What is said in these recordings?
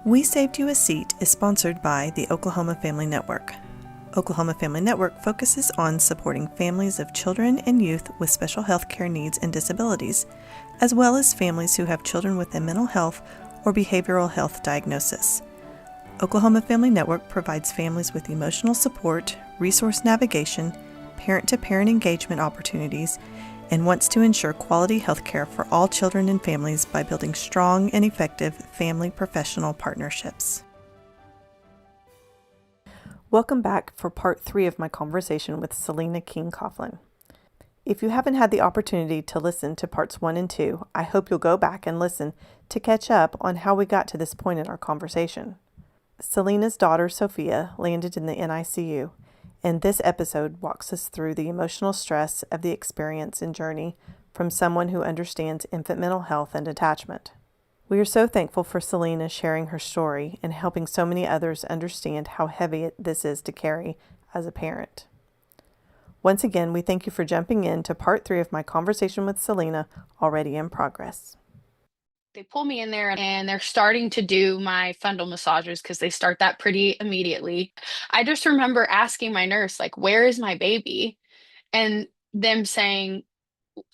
We Saved You a Seat is sponsored by the Oklahoma Family Network. Oklahoma Family Network focuses on supporting families of children and youth with special health care needs and disabilities, as well as families who have children with a mental health or behavioral health diagnosis. Oklahoma Family Network provides families with emotional support, resource navigation, parent-to-parent engagement opportunities, and wants to ensure quality health care for all children and families by building strong and effective family-professional partnerships. Welcome back for part 3 of my conversation with Salena King-Coughlin. If you haven't had the opportunity to listen to parts 1 and 2, I hope you'll go back and listen to catch up on how we got to this point in our conversation. Salena's daughter, Sophia, landed in the NICU, and this episode walks us through the emotional stress of the experience and journey from someone who understands infant mental health and attachment. We are so thankful for Salena sharing her story and helping so many others understand how heavy this is to carry as a parent. Once again, we thank you for jumping in to part 3 of my conversation with Salena, already in progress. They pull me in there and they're starting to do my fundal massages because they start that pretty immediately. I just remember asking my nurse, like, where is my baby? And them saying,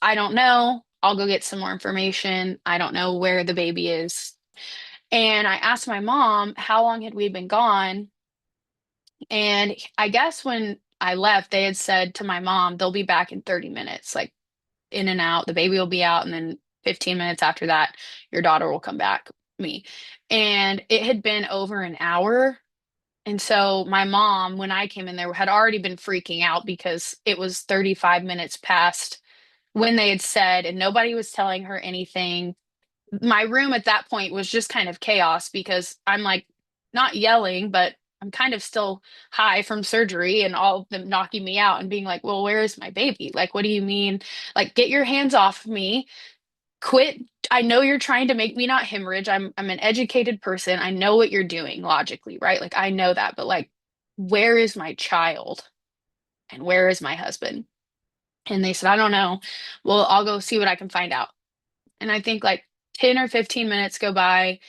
I don't know. I'll go get some more information. I don't know where the baby is. And I asked my mom, how long had we been gone? And I guess when I left, they had said to my mom, they'll be back in 30 minutes, like in and out. The baby will be out. And then 15 minutes after that, your daughter will come back, me. And it had been over an hour. And so my mom, when I came in there, had already been freaking out because it was 35 minutes past when they had said, and nobody was telling her anything. My room at that point was just kind of chaos because I'm like not yelling, but I'm kind of still high from surgery and all of them knocking me out and being like, well, where is my baby? Like, what do you mean? Like, get your hands off me. Quit. I know you're trying to make me not hemorrhage. I'm an educated person. I know what you're doing logically, right? Like, I know that, but like, where is my child? And where is my husband? And they said, I don't know. Well, I'll go see what I can find out. And I think like 10 or 15 minutes go by,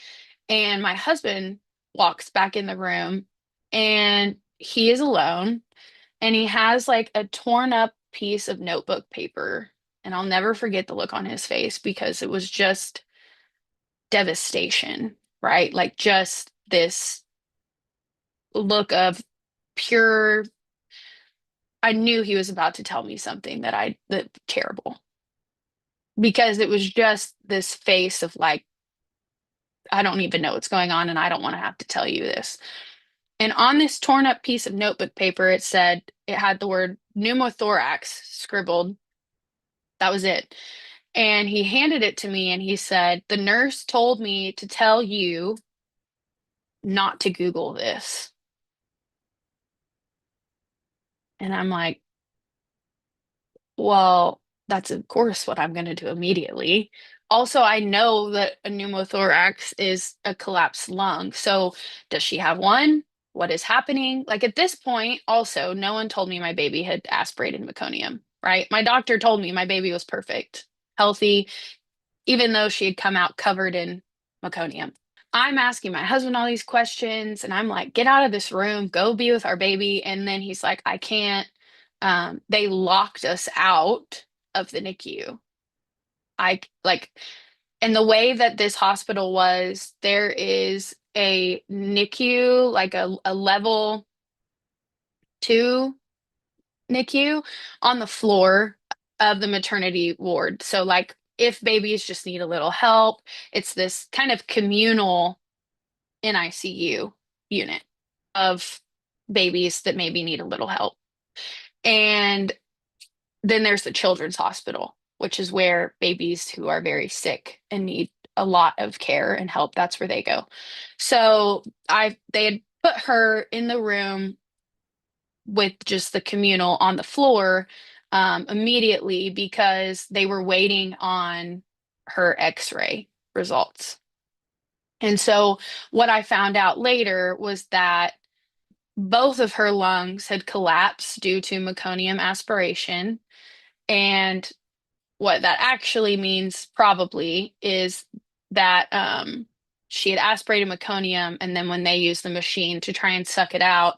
and my husband walks back in the room, and he is alone, and he has like a torn up piece of notebook paper. And I'll never forget the look on his face because it was just devastation, right? Like just this look of pure, I knew he was about to tell me something that terrible, because it was just this face of like, I don't even know what's going on and I don't want to have to tell you this. And on this torn up piece of notebook paper, it had the word pneumothorax scribbled. That was it. And he handed it to me and he said, the nurse told me to tell you not to Google this. And I'm like, well, that's of course what I'm going to do immediately. Also, I know that a pneumothorax is a collapsed lung. So, does she have one? What is happening? Like at this point, also, no one told me my baby had aspirated meconium, right? My doctor told me my baby was perfect, healthy, even though she had come out covered in meconium. I'm asking my husband all these questions and I'm like, get out of this room, go be with our baby. And then he's like, I can't. They locked us out of the NICU. I like, and the way that this hospital was, there is a NICU, like a level 2 NICU on the floor of the maternity ward. So like if babies just need a little help, it's this kind of communal NICU unit of babies that maybe need a little help. And then there's the children's hospital, which is where babies who are very sick and need a lot of care and help, that's where they go. So they had put her in the room with just the communal on the floor immediately because they were waiting on her x-ray results. And so what I found out later was that both of her lungs had collapsed due to meconium aspiration. And what that actually means probably is that she had aspirated meconium, and then when they used the machine to try and suck it out,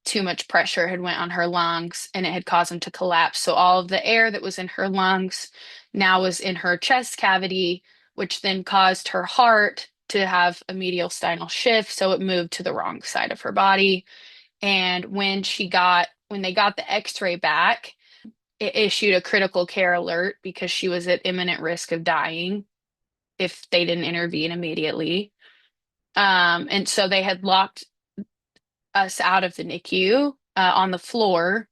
too much pressure had went on her lungs and it had caused them to collapse. So all of the air that was in her lungs now was in her chest cavity, which then caused her heart to have a medial sternal shift, so it moved to the wrong side of her body. And when they got the x-ray back, it issued a critical care alert because she was at imminent risk of dying if they didn't intervene immediately. And so they had locked us out of the NICU on the floor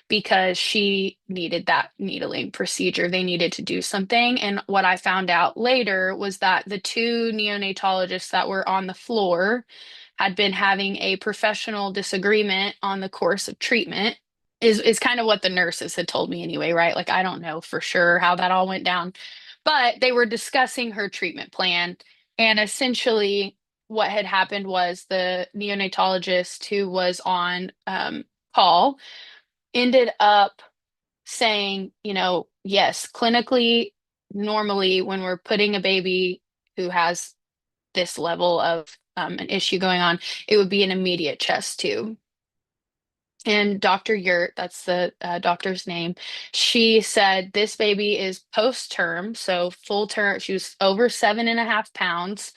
because she needed that needling procedure. They needed to do something. And what I found out later was that the two neonatologists that were on the floor had been having a professional disagreement on the course of treatment. Is kind of what the nurses had told me anyway, right? Like I don't know for sure how that all went down, but they were discussing her treatment plan. And essentially what had happened was the neonatologist who was on call ended up saying, yes, clinically, normally, when we're putting a baby who has this level of an issue going on, it would be an immediate chest tube. And Dr. Yurt, that's the doctor's name, she said this baby is post-term, so full term. She was over 7.5 pounds.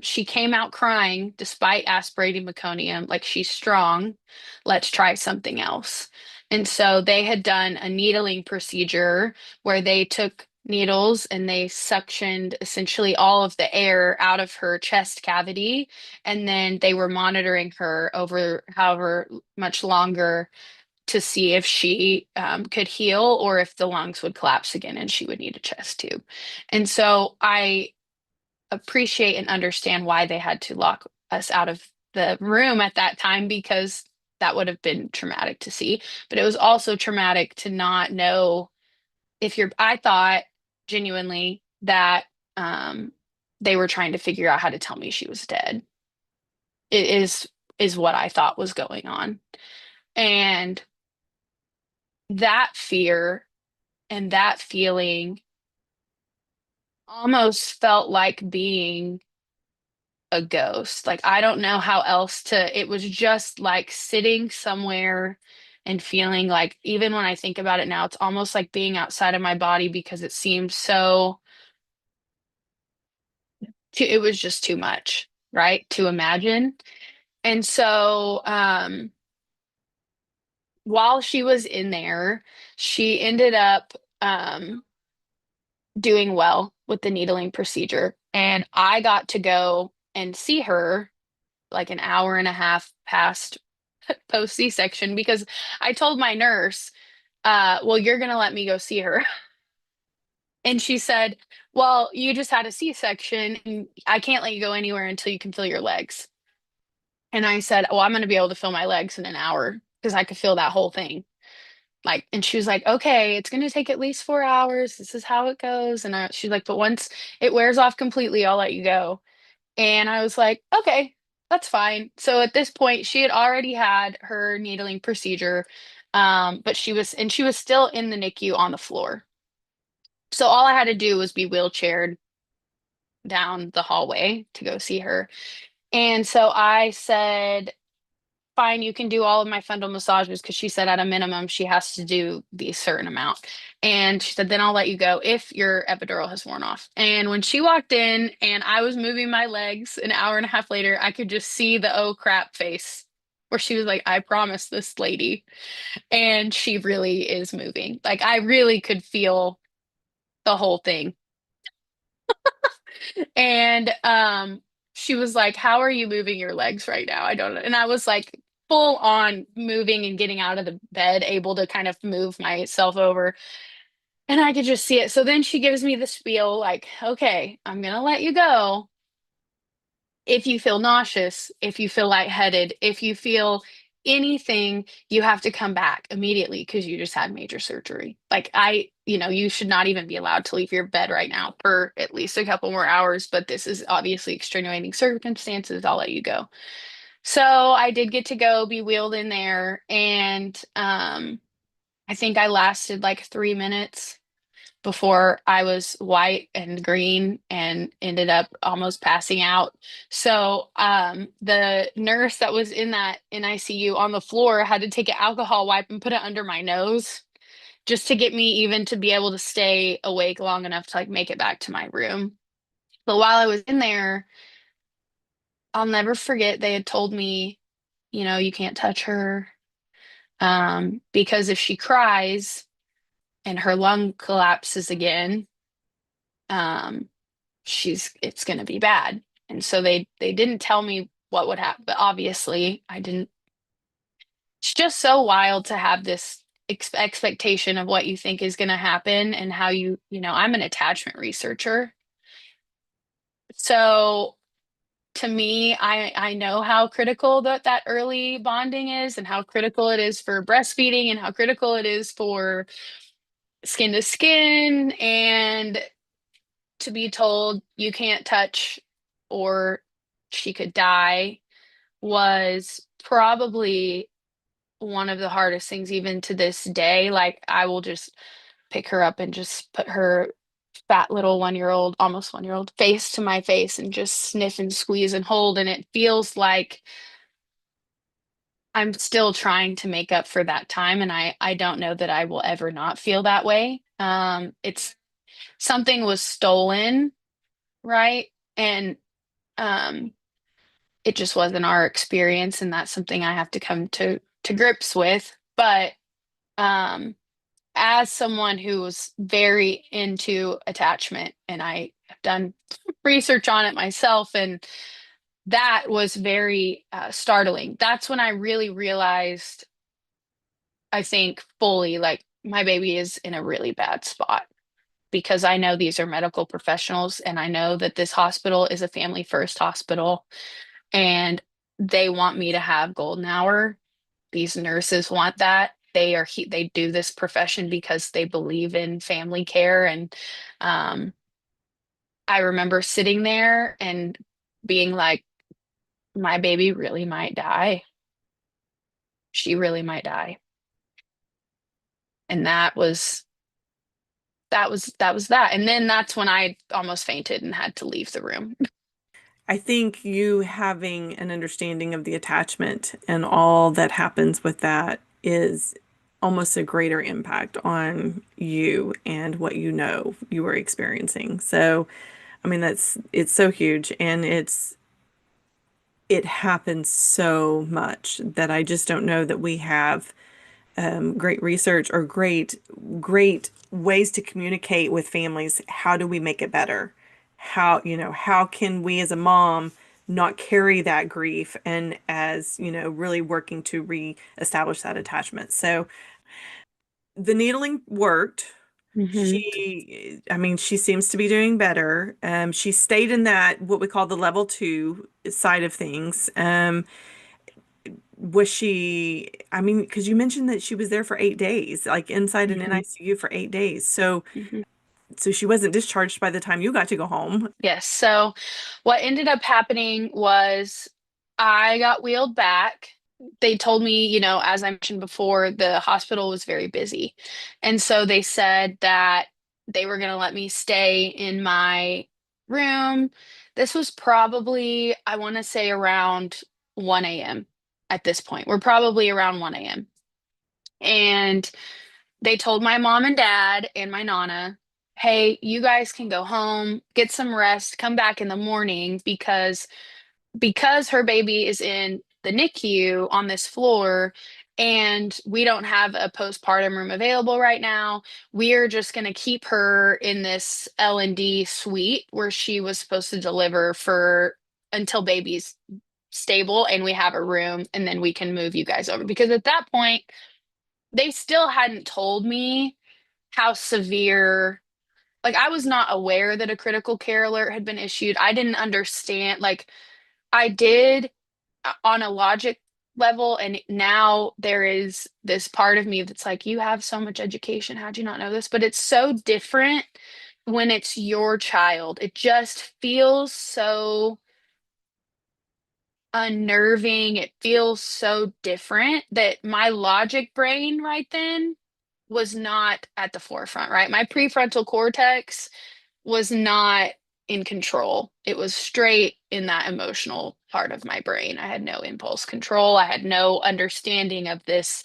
She came out crying despite aspirating meconium, like she's strong. Let's try something else. And so they had done a needling procedure where they took needles and they suctioned essentially all of the air out of her chest cavity, and then they were monitoring her over however much longer to see if she could heal or if the lungs would collapse again and she would need a chest tube. And so I appreciate and understand why they had to lock us out of the room at that time, because that would have been traumatic to see. But it was also traumatic to not know if you're, I thought genuinely that um, they were trying to figure out how to tell me she was dead. It is what I thought was going on. And that fear and that feeling almost felt like being a ghost. Like I don't know how else to, it was just like sitting somewhere and feeling like, even when I think about it now, it's almost like being outside of my body because it seems so, it was just too much, right? To imagine. And so, while she was in there, she ended up doing well with the needling procedure. And I got to go and see her like an hour and a half past post C-section because I told my nurse, well, you're going to let me go see her. And she said, well, you just had a C-section and I can't let you go anywhere until you can feel your legs. And I said, well, I'm going to be able to feel my legs in an hour because I could feel that whole thing. Like, and she was like, okay, it's going to take at least 4 hours. This is how it goes. And she's like, but once it wears off completely, I'll let you go. And I was like, okay, that's fine. So at this point, she had already had her needling procedure. But she was still in the NICU on the floor. So all I had to do was be wheelchaired down the hallway to go see her. And so I said, fine, you can do all of my fundal massages because she said at a minimum she has to do the certain amount. And she said, then I'll let you go if your epidural has worn off. And when she walked in and I was moving my legs an hour and a half later, I could just see the oh crap face where she was like, I promise this lady. And she really is moving. Like I really could feel the whole thing. And she was like, how are you moving your legs right now? I don't know. And I was like full on moving and getting out of the bed, able to kind of move myself over. And I could just see it. So then she gives me the spiel like, okay, I'm gonna let you go. If you feel nauseous, if you feel lightheaded, if you feel anything, you have to come back immediately because you just had major surgery. Like you should not even be allowed to leave your bed right now for at least a couple more hours, but this is obviously extenuating circumstances. I'll let you go. So I did get to go be wheeled in there, and I think I lasted like 3 minutes. before I was white and green and ended up almost passing out. So the nurse that was in that NICU on the floor had to take an alcohol wipe and put it under my nose just to get me even to be able to stay awake long enough to like make it back to my room. But while I was in there, I'll never forget they had told me, you can't touch her, because if she cries and her lung collapses again, um, it's going to be bad. And so they didn't tell me what would happen, but obviously I didn't. It's just so wild to have this expectation of what you think is going to happen and how I'm an attachment researcher. So to me, I know how critical that early bonding is and how critical it is for breastfeeding and how critical it is for skin to skin, and to be told you can't touch or she could die was probably one of the hardest things even to this day. Like I will just pick her up and just put her fat little 1 year old, almost 1 year old face to my face and just sniff and squeeze and hold. And it feels like I'm still trying to make up for that time. And I don't know that I will ever not feel that way. It's something was stolen, right? And um, it just wasn't our experience. And that's something I have to come to grips with. But um, as someone who was very into attachment, and I have done research on it myself, and that was very startling. That's when I really realized, I think fully, like my baby is in a really bad spot because I know these are medical professionals and I know that this hospital is a family first hospital and they want me to have golden hour. These nurses want that. They do this profession because they believe in family care. And um, I remember sitting there and being like, my baby really might die. She really might die. And that. And then that's when I almost fainted and had to leave the room. I think you having an understanding of the attachment and all that happens with that is almost a greater impact on you and what you know you were experiencing. So, I mean, it's so huge and it happens so much that I just don't know that we have great research or great ways to communicate with families. How do we make it better? How can we as a mom not carry that grief and as, really working to reestablish that attachment. So the needling worked. Hmm. I mean, she seems to be doing better. She stayed in that, what we call the level 2 side of things. Was she, I mean, because you mentioned that she was there for 8 days, like inside an Hmm. NICU for 8 days. So, Hmm. so she wasn't discharged by the time you got to go home. Yes. So what ended up happening was I got wheeled back. They told me, as I mentioned before, the hospital was very busy. And so they said that they were going to let me stay in my room. This was probably, I want to say around 1 a.m. at this point. We're probably around 1 a.m. And they told my mom and dad and my nana, hey, you guys can go home, get some rest, come back in the morning because her baby is in the NICU on this floor and we don't have a postpartum room available right now. We're just going to keep her in this L&D suite where she was supposed to deliver for until baby's stable and we have a room and then we can move you guys over because at that point they still hadn't told me how severe, like I was not aware that a critical care alert had been issued. I didn't understand, like I did on a logic level, and now there is this part of me that's like, you have so much education. How'd you not know this? But it's so different when it's your child. It just feels so unnerving. It feels so different that my logic brain right then was not at the forefront, right? My prefrontal cortex was not in control. It was straight in that emotional part of my brain. I had no impulse control. I had no understanding of this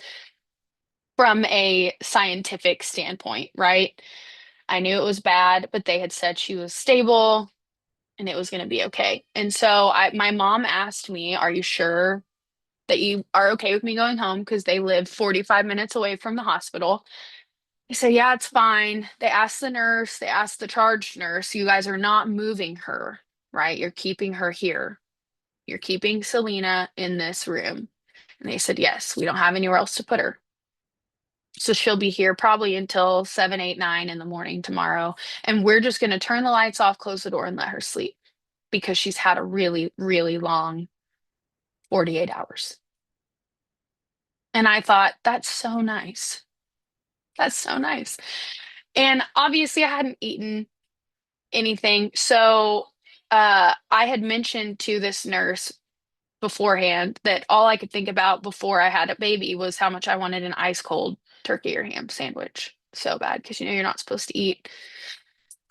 from a scientific standpoint, right? I knew it was bad, but they had said she was stable and it was going to be okay. And so my mom asked me, "Are you sure that you are okay with me going home?" Because they live 45 minutes away from the hospital. I said, "Yeah, it's fine." They asked the nurse, they asked the charge nurse, "You guys are not moving her, right? You're keeping her here. You're keeping Salena in this room." And they said, "Yes, we don't have anywhere else to put her. So she'll be here probably until 7, 8, 9 in the morning tomorrow. And we're just going to turn the lights off, close the door, and let her sleep because she's had a really, really long 48 hours." And I thought, that's so nice. That's so nice. And obviously, I hadn't eaten anything. So I had mentioned to this nurse beforehand that all I could think about before I had a baby was how much I wanted an ice cold turkey or ham sandwich. So bad because you're not supposed to eat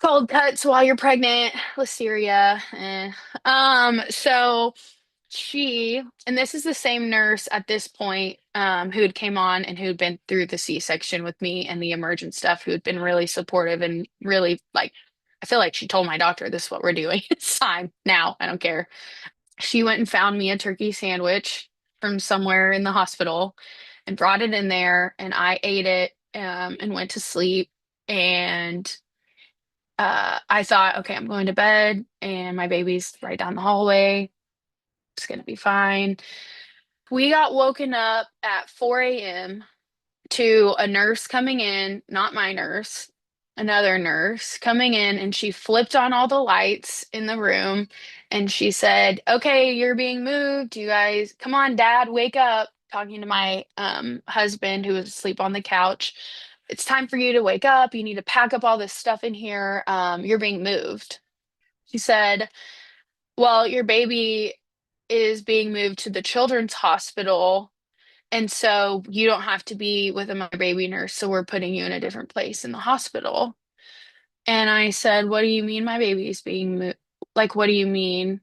cold cuts while you're pregnant, listeria. So she, and this is the same nurse at this point, who had came on and who had been through the C-section with me and the emergent stuff, who had been really supportive and really like, I feel like she told my doctor, "This is what we're doing. It's time now. I don't care." She went and found me a turkey sandwich from somewhere in the hospital and brought it in there, and I ate it, and went to sleep. And I thought, okay, I'm going to bed, and my baby's right down the hallway. It's gonna be fine. We got woken up at 4 a.m. to a nurse coming in, not my nurse, another nurse coming in, and she flipped on all the lights in the room and she said, "Okay, you're being moved. You guys, come on, Dad, wake up." Talking to my husband who was asleep on the couch. "It's time for you to wake up. You need to pack up all this stuff in here. You're being moved." She said, "Well, your baby is being moved to the children's hospital, and so you don't have to be with a mother baby nurse, so we're putting you in a different place in the hospital." And I said, "What do you mean my baby's being moved? Like, what do you mean?"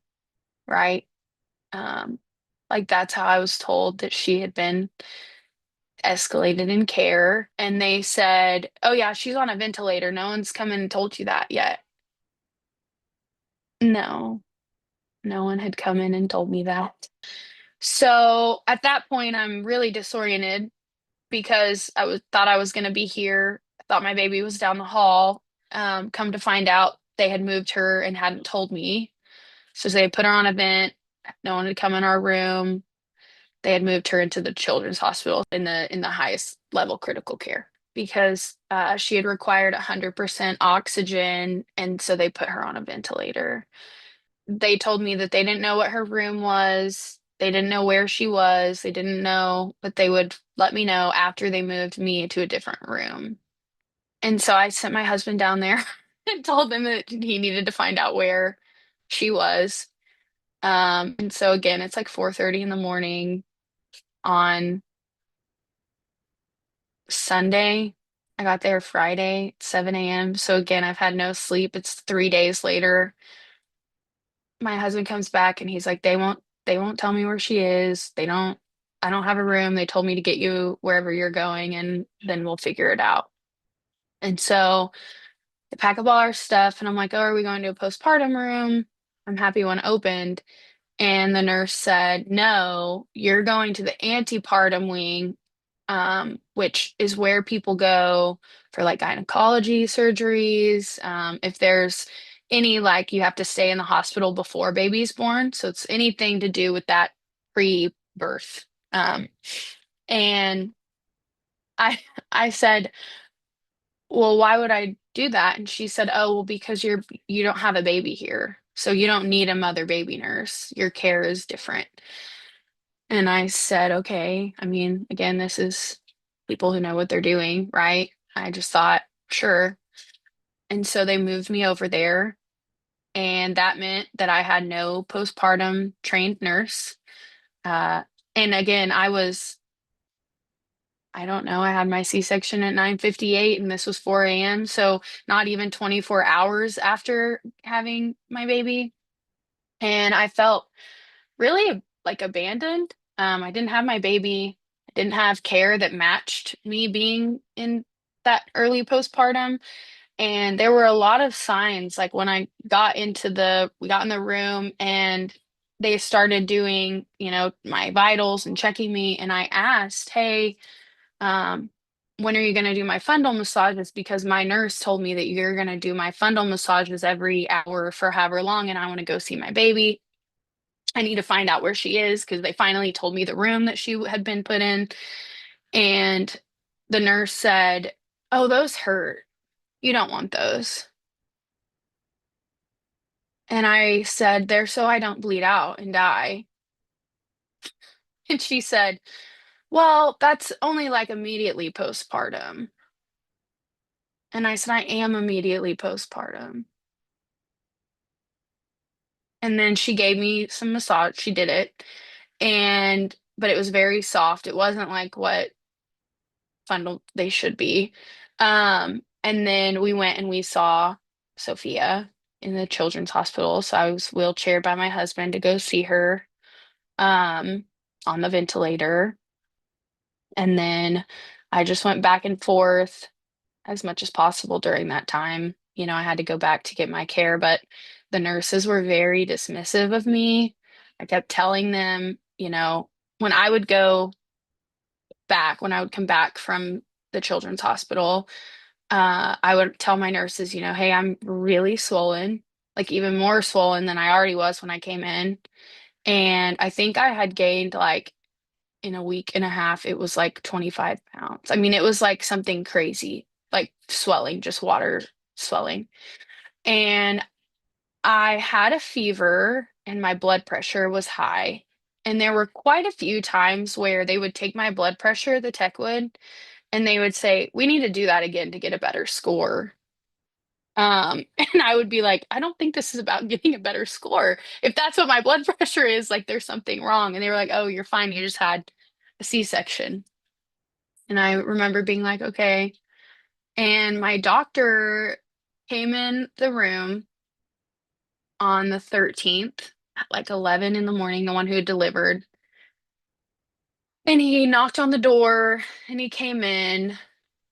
Right? Um, like that's how I was told that she had been escalated in care. And they said, "Oh yeah, she's on a ventilator. No one's come and told you that yet." No, no one had come in and told me that. So at that point, I'm really disoriented because thought I was going to be here. I thought my baby was down the hall. Come to find out, they had moved her and hadn't told me. So they put her on a vent. No one had come in our room. They had moved her into the children's hospital in the highest level critical care because she had required 100% oxygen, and so they put her on a ventilator. They told me that they didn't know what her room was. They didn't know where she was. They didn't know, but they would let me know after they moved me to a different room. And so I sent my husband down there and told him that he needed to find out where she was. And so again, it's like 4:30 in the morning on Sunday. I got there Friday, 7 a.m. So again, I've had no sleep. It's 3 days later. My husband comes back and he's like, they won't tell me where she is. I don't have a room. They told me to get you wherever you're going and then we'll figure it out. And so they pack up all our stuff and I'm like, "Oh, are we going to a postpartum room?" I'm happy when it opened. And the nurse said, "No, you're going to the antepartum wing, which is where people go for like gynecology surgeries. If there's any, like, you have to stay in the hospital before baby's born. So it's anything to do with that pre-birth." And I, I said, "Well, why would I do that?" And she said, "Oh, well, because you don't have a baby here. So you don't need a mother baby nurse. Your care is different." And I said, "Okay." I mean, again, this is people who know what they're doing, right? I just thought, sure. And so they moved me over there. And that meant that I had no postpartum trained nurse. Uh, and again, I was I don't know, I had my C-section at 9:58 and this was 4 a.m. So not even 24 hours after having my baby. And I felt really like abandoned. I didn't have my baby. I didn't have care that matched me being in that early postpartum. And there were a lot of signs, like when we got in the room and they started doing, my vitals and checking me. And I asked, hey, um, when are you going to do my fundal massages? Because my nurse told me that you're going to do my fundal massages every hour for however long, and I want to go see my baby. I need to find out where she is because they finally told me the room that she had been put in. And the nurse said, oh, those hurt. You don't want those. And I said, they're so I don't bleed out and die. And she said, well, that's only like immediately postpartum. And I said, I am immediately postpartum. And then she gave me some massage. She did it. But it was very soft. It wasn't like what fundal they should be. And then we went and we saw Sophia in the children's hospital. So I was wheelchaired by my husband to go see her um, on the ventilator. And then I just went back and forth as much as possible during that time. I had to go back to get my care, but the nurses were very dismissive of me. I kept telling them, when I would go when I would come back from the children's hospital, I would tell my nurses, hey, I'm really swollen, like even more swollen than I already was when I came in. And I think I had gained like in a week and a half, it was like 25 pounds. I mean, it was like something crazy, like swelling, just water swelling. And I had a fever and my blood pressure was high. And there were quite a few times where they would take my blood pressure, the tech would, and they would say, we need to do that again to get a better score. And I would be like, I don't think this is about getting a better score. If that's what my blood pressure is, like there's something wrong. And they were like, oh, you're fine. You just had a C-section. And I remember being like, okay. And my doctor came in the room on the 13th at like 11 in the morning, the one who had delivered. And he knocked on the door and he came in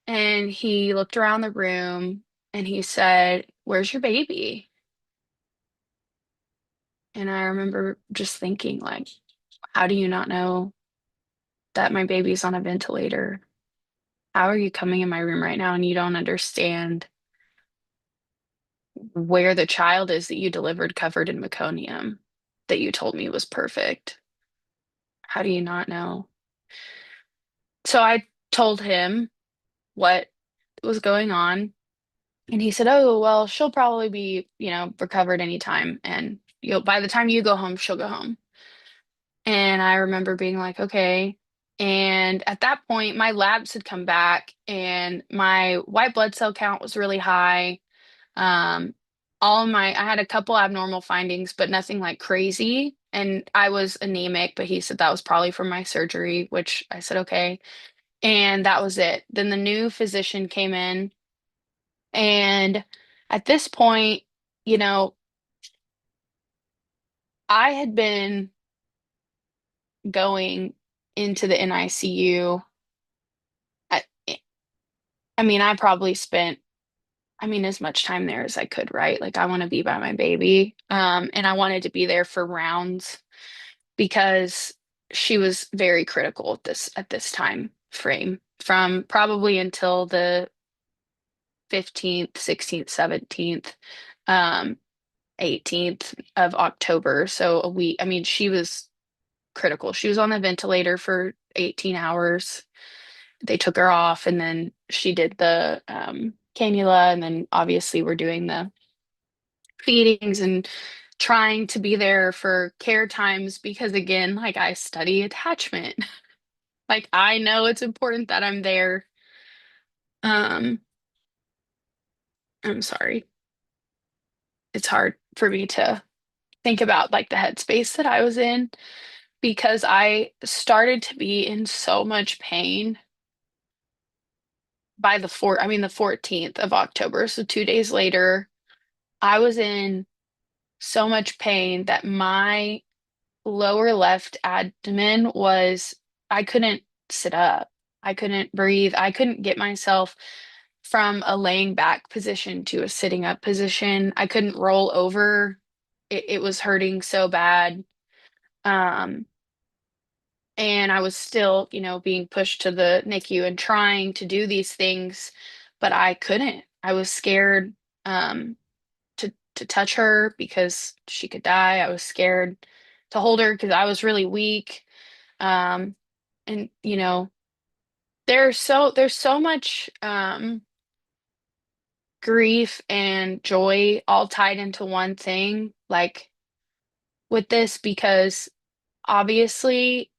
and he looked around the room and he said, where's your baby? And I remember just thinking, like, how do you not know that my baby's on a ventilator? How are you coming in my room right now and you don't understand where the child is that you delivered covered in meconium that you told me was perfect? How do you not know? So I told him what was going on, and he said, "Oh, well, she'll probably be, recovered anytime, and by the time you go home, she'll go home." And I remember being like, "Okay." And at that point, my labs had come back, and my white blood cell count was really high. Um, I had a couple abnormal findings, but nothing like crazy. And I was anemic, but he said that was probably from my surgery, which I said, okay. And that was it. Then the new physician came in. And at this point, you know, I had been going into the NICU. I, I mean, I probably spent, as much time there as I could, right? Like, I want to be by my baby. And I wanted to be there for rounds because she was very critical at this time frame from probably until the 15th, 16th, 17th, um, 18th of October. So a week. I mean, she was critical. She was on the ventilator for 18 hours. They took her off and then she did the cannula. And then obviously we're doing the feedings and trying to be there for care times because, again, like I study attachment. Like I know it's important that I'm there. Um, I'm sorry. It's hard for me to think about like the headspace that I was in because I started to be in so much pain by the 14th of October, so 2 days later, I was in so much pain that my lower left abdomen was, I couldn't sit up. I couldn't breathe. I couldn't get myself from a laying back position to a sitting up position. I couldn't roll over. It was hurting so bad. Um, and I was still, being pushed to the NICU and trying to do these things, but I couldn't. I was scared to touch her because she could die. I was scared to hold her because I was really weak. Um, and there's so much grief and joy all tied into one thing, like with this, because obviously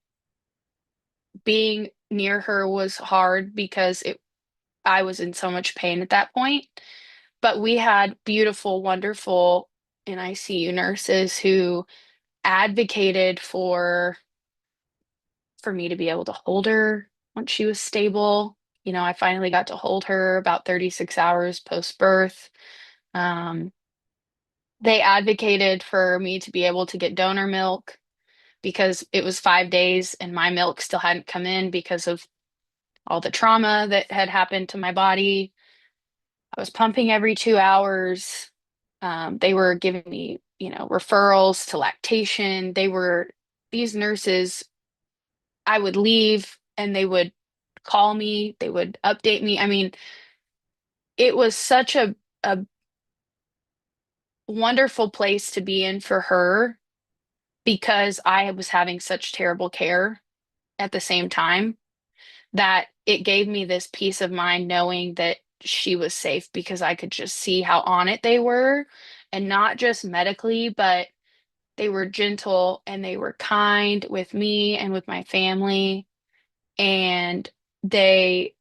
being near her was hard because I was in so much pain at that point. But we had beautiful, wonderful NICU nurses who advocated for me to be able to hold her once she was stable. I finally got to hold her about 36 hours post-birth. Um, they advocated for me to be able to get donor milk because it was 5 days and my milk still hadn't come in because of all the trauma that had happened to my body. I was pumping every 2 hours. They were giving me, referrals to lactation. These nurses, I would leave and they would call me, they would update me. I mean, it was such a wonderful place to be in for her because I was having such terrible care at the same time that it gave me this peace of mind knowing that she was safe because I could just see how on it they were, and not just medically, but they were gentle and they were kind with me and with my family, and they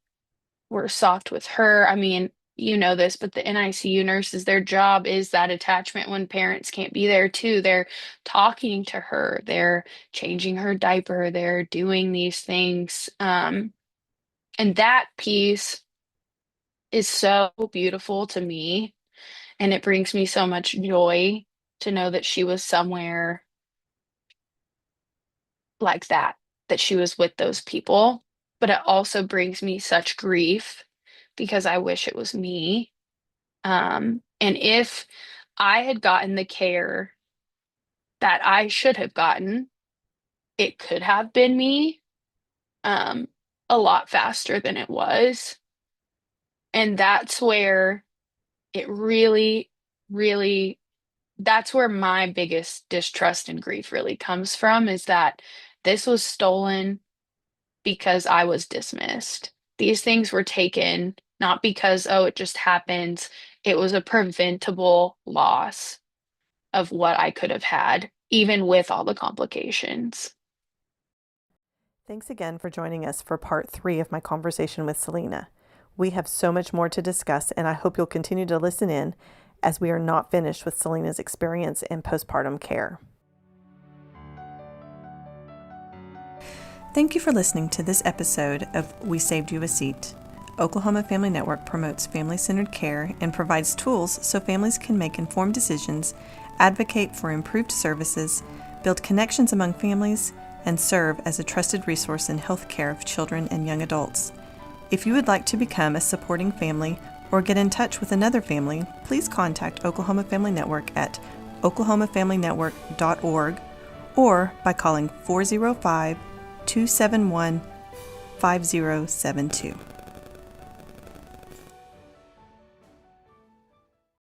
were soft with her. I mean, you know this, but the NICU nurses, their job is that attachment when parents can't be there too. They're talking to her, they're changing her diaper, they're doing these things. And that piece is so beautiful to me. And it brings me so much joy to know that she was somewhere like that she was with those people. But it also brings me such grief because I wish it was me. And if I had gotten the care that I should have gotten, it could have been me, um, a lot faster than it was. And that's where it really, really, that's where my biggest distrust and grief really comes from, is that this was stolen because I was dismissed. These things were taken not because, oh, it just happens. It was a preventable loss of what I could have had, even with all the complications. Thanks again for joining us for part 3 of my conversation with Salena. We have so much more to discuss, and I hope you'll continue to listen in as we are not finished with Salena's experience in postpartum care. Thank you for listening to this episode of We Saved You a Seat. Oklahoma Family Network promotes family-centered care and provides tools so families can make informed decisions, advocate for improved services, build connections among families, and serve as a trusted resource in health care of children and young adults. If you would like to become a supporting family or get in touch with another family, please contact Oklahoma Family Network at oklahomafamilynetwork.org or by calling 405-271-5072.